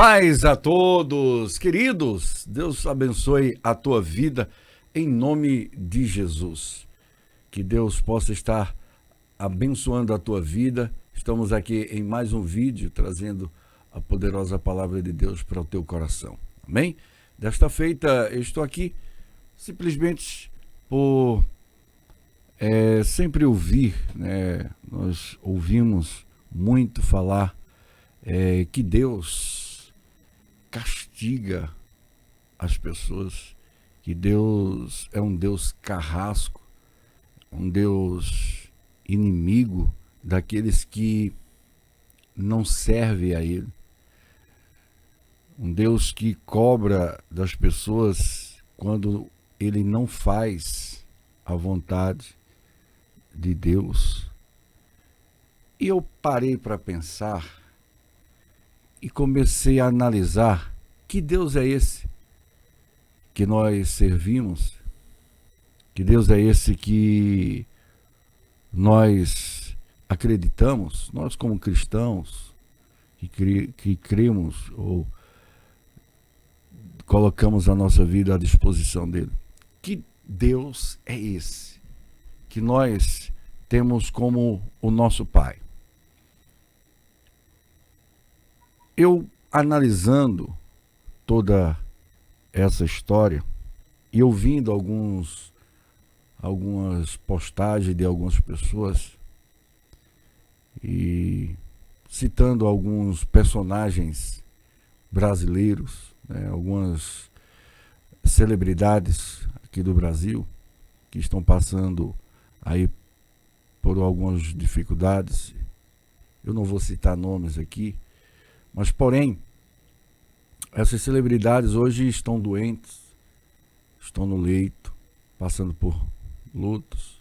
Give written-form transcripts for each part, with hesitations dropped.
Paz a todos, queridos. Deus abençoe a tua vida em nome de Jesus. Que Deus possa estar abençoando a tua vida. Estamos aqui em mais um vídeo trazendo a poderosa palavra de Deus para o teu coração. Amém? Desta feita eu estou aqui simplesmente por sempre ouvir, né? Nós ouvimos muito falar que Deus castiga as pessoas, que Deus é um Deus carrasco, um Deus inimigo daqueles que não servem a Ele, um Deus que cobra das pessoas quando Ele não faz a vontade de Deus. E eu parei para pensar e comecei a analisar que Deus é esse que nós servimos, que Deus é esse que nós acreditamos, nós como cristãos, que cremos ou colocamos a nossa vida à disposição dele. Que Deus é esse que nós temos como o nosso Pai? Eu, analisando toda essa história e ouvindo algumas postagens de algumas pessoas e citando alguns personagens brasileiros, né, algumas celebridades aqui do Brasil que estão passando aí por algumas dificuldades. Eu não vou citar nomes aqui, mas porém, essas celebridades hoje estão doentes, estão no leito, passando por lutos.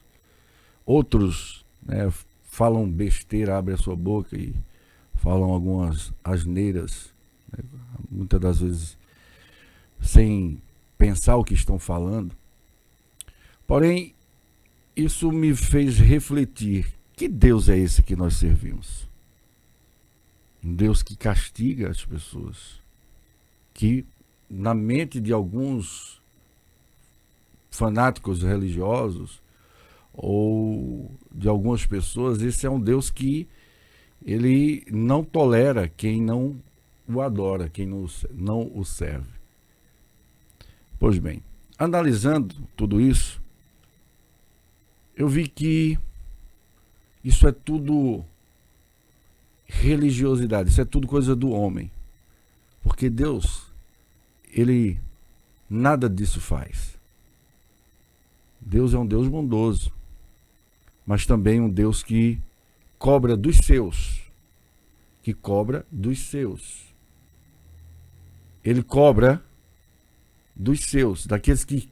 Outros, né, falam besteira, abrem a sua boca e falam algumas asneiras, né, muitas das vezes sem pensar o que estão falando. Porém, isso me fez refletir: que Deus é esse que nós servimos? Um Deus que castiga as pessoas, que na mente de alguns fanáticos religiosos ou de algumas pessoas, esse é um Deus que ele não tolera quem não o adora, quem não o serve. Pois bem, analisando tudo isso, eu vi que isso é tudo religiosidade, isso é tudo coisa do homem, porque Deus, ele nada disso faz. Deus é um Deus bondoso, mas também um Deus que cobra dos seus, ele cobra dos seus, daqueles que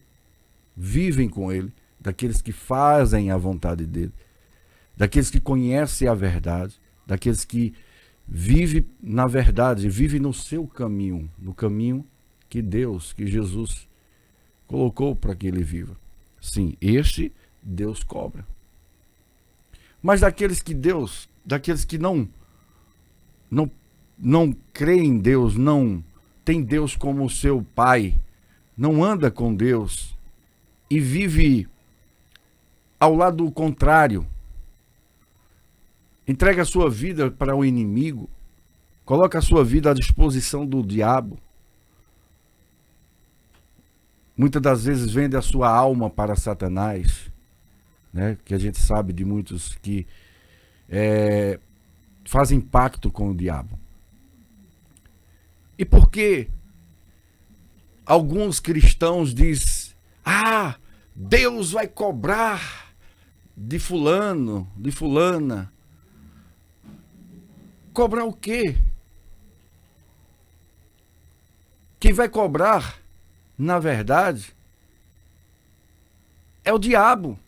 vivem com ele, daqueles que fazem a vontade dele, daqueles que conhecem a verdade, daqueles que vivem na verdade, vivem no seu caminho, no caminho que Deus, que Jesus colocou para que ele viva. Sim, este Deus cobra. Mas daqueles que não creem em Deus, não tem Deus como seu Pai, não anda com Deus e vive ao lado contrário, entrega a sua vida para o inimigo, coloca a sua vida à disposição do diabo. Muitas das vezes vende a sua alma para Satanás, né? Que a gente sabe de muitos que fazem pacto com o diabo. E por que alguns cristãos dizem: ah, Deus vai cobrar de fulano, de fulana? Cobrar o quê? Quem vai cobrar, na verdade, é o diabo.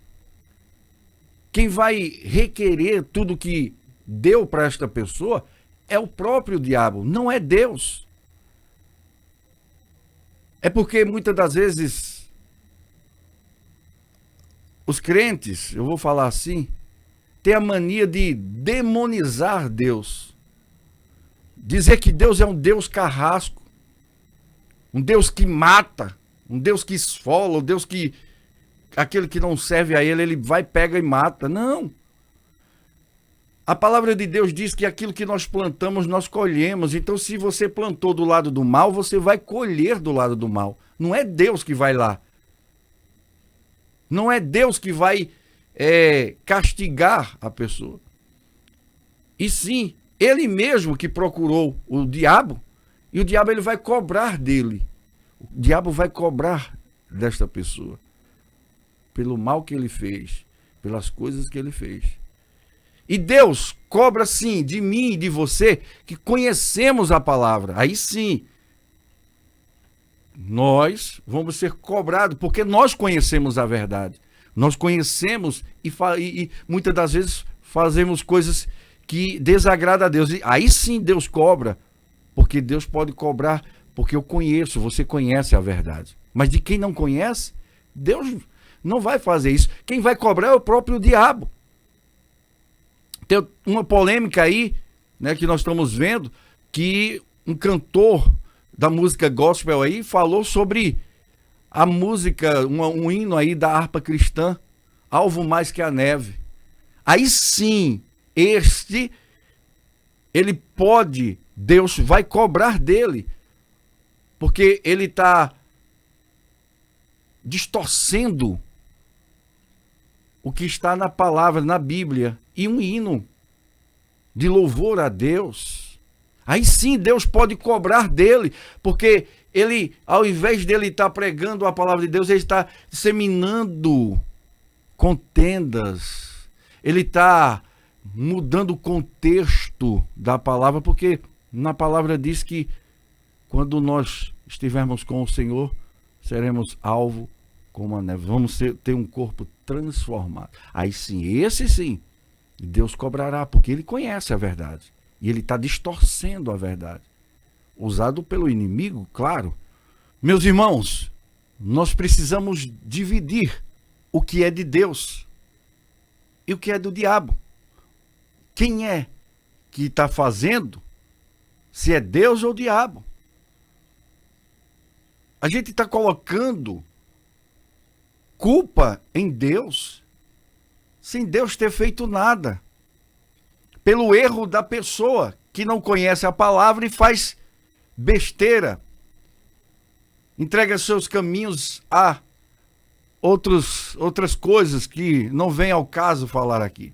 Quem vai requerer tudo que deu para esta pessoa é o próprio diabo, não é Deus. É porque muitas das vezes os crentes, eu vou falar assim, têm a mania de demonizar Deus. Dizer que Deus é um Deus carrasco, um Deus que mata, um Deus que esfola, um Deus que aquele que não serve a ele vai, pega e mata. Não. A palavra de Deus diz que aquilo que nós plantamos, nós colhemos. Então, se você plantou do lado do mal, você vai colher do lado do mal. Não é Deus que vai lá. Não é Deus que vai castigar a pessoa. E sim, ele mesmo que procurou o diabo, e o diabo ele vai cobrar dele. O diabo vai cobrar desta pessoa. Pelo mal que ele fez, pelas coisas que ele fez. E Deus cobra sim de mim e de você que conhecemos a palavra. Aí sim, nós vamos ser cobrados porque nós conhecemos a verdade. Nós conhecemos e muitas das vezes fazemos coisas que desagradam a Deus. E aí sim Deus cobra, porque Deus pode cobrar, porque eu conheço, você conhece a verdade. Mas de quem não conhece, Deus não vai fazer isso. Quem vai cobrar é o próprio diabo. Tem uma polêmica aí, né, que nós estamos vendo, que um cantor da música gospel aí falou sobre a música, um hino aí da harpa cristã, Alvo Mais Que a Neve. Aí sim, ele pode, Deus vai cobrar dele, porque ele está distorcendo o que está na palavra, na Bíblia, e um hino de louvor a Deus. Aí sim Deus pode cobrar dele, porque ele, ao invés dele estar pregando a palavra de Deus, ele está disseminando contendas, ele está mudando o contexto da palavra, porque na palavra diz que quando nós estivermos com o Senhor, seremos alvo como a neve, vamos ter um corpo transformado. Aí sim, esse sim, Deus cobrará, porque ele conhece a verdade. E ele está distorcendo a verdade. Usado pelo inimigo, claro. Meus irmãos, nós precisamos dividir o que é de Deus e o que é do diabo. Quem é que está fazendo, se é Deus ou o diabo? A gente está colocando culpa em Deus, sem Deus ter feito nada, pelo erro da pessoa que não conhece a palavra e faz besteira, entrega seus caminhos a outras coisas que não vem ao caso falar aqui.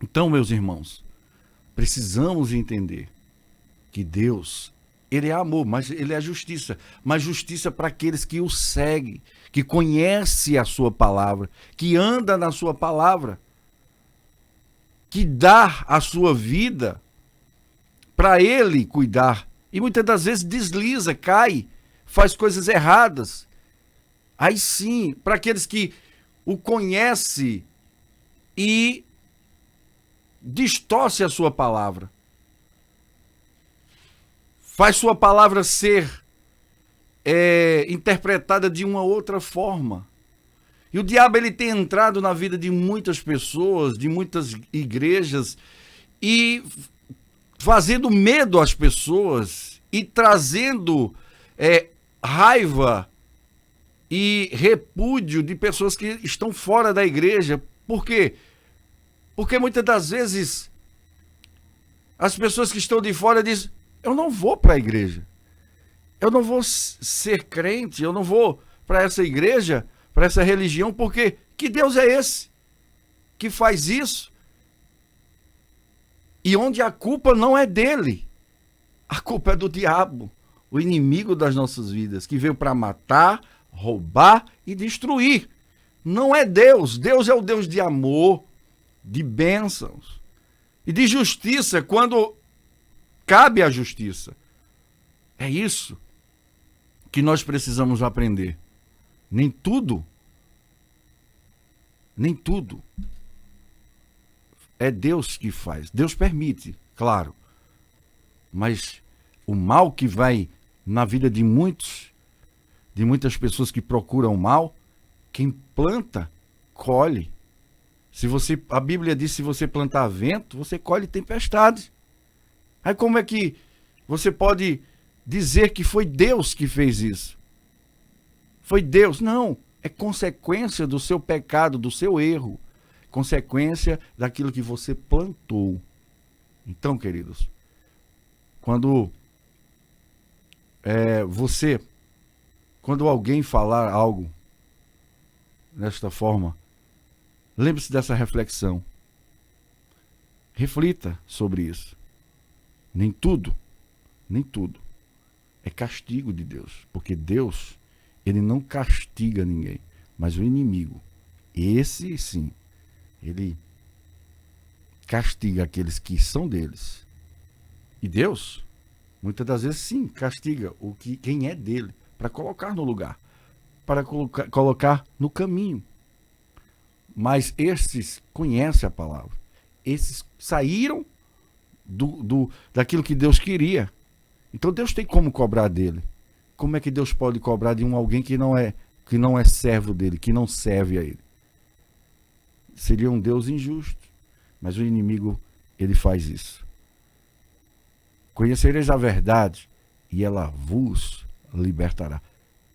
Então, meus irmãos, precisamos entender que Deus, ele é amor, mas ele é justiça. Mas justiça para aqueles que o seguem, que conhecem a sua palavra, que anda na sua palavra, que dá a sua vida para ele cuidar. E muitas das vezes desliza, cai, faz coisas erradas. Aí sim, para aqueles que o conhecem e distorce a sua palavra, faz sua palavra ser interpretada de uma outra forma. E o diabo ele tem entrado na vida de muitas pessoas, de muitas igrejas, e fazendo medo às pessoas e trazendo raiva e repúdio de pessoas que estão fora da igreja. Por quê? Porque muitas das vezes as pessoas que estão de fora dizem: eu não vou para a igreja, eu não vou ser crente, eu não vou para essa igreja, para essa religião, porque que Deus é esse que faz isso? E onde a culpa não é dele, a culpa é do diabo, o inimigo das nossas vidas, que veio para matar, roubar e destruir. Não é Deus. Deus é o Deus de amor, de bênçãos e de justiça, quando cabe a justiça. É isso que nós precisamos aprender. Nem tudo é Deus que faz. Deus permite, claro. Mas o mal que vai na vida de muitas pessoas que procuram o mal, quem planta, colhe. A Bíblia diz: se você plantar vento, você colhe tempestade. Aí como é que você pode dizer que foi Deus que fez isso? Foi Deus? Não, é consequência do seu pecado, do seu erro. Consequência daquilo que você plantou. Então, queridos, quando quando alguém falar algo desta forma, lembre-se dessa reflexão. Reflita sobre isso. Nem tudo é castigo de Deus, porque Deus, ele não castiga ninguém, mas o inimigo, esse sim, ele castiga aqueles que são deles. E Deus, muitas das vezes sim, castiga quem é dele, para colocar no lugar, para colocar no caminho. Mas esses conhecem a palavra. Esses saíram daquilo que Deus queria. Então Deus tem como cobrar dele. Como é que Deus pode cobrar de alguém que não é servo dele, que não serve a ele? Seria um Deus injusto. Mas o inimigo, ele faz isso. Conhecereis a verdade e ela vos libertará.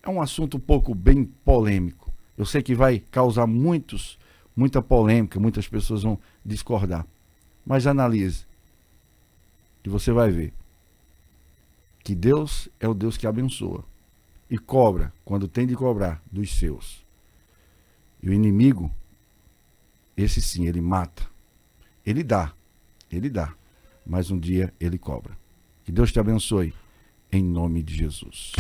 É um assunto um pouco bem polêmico. Eu sei que vai causar muita polêmica, muitas pessoas vão discordar. Mas analise, que você vai ver que Deus é o Deus que abençoa e cobra quando tem de cobrar dos seus. E o inimigo, esse sim, ele mata. Ele dá, mas um dia ele cobra. Que Deus te abençoe, em nome de Jesus.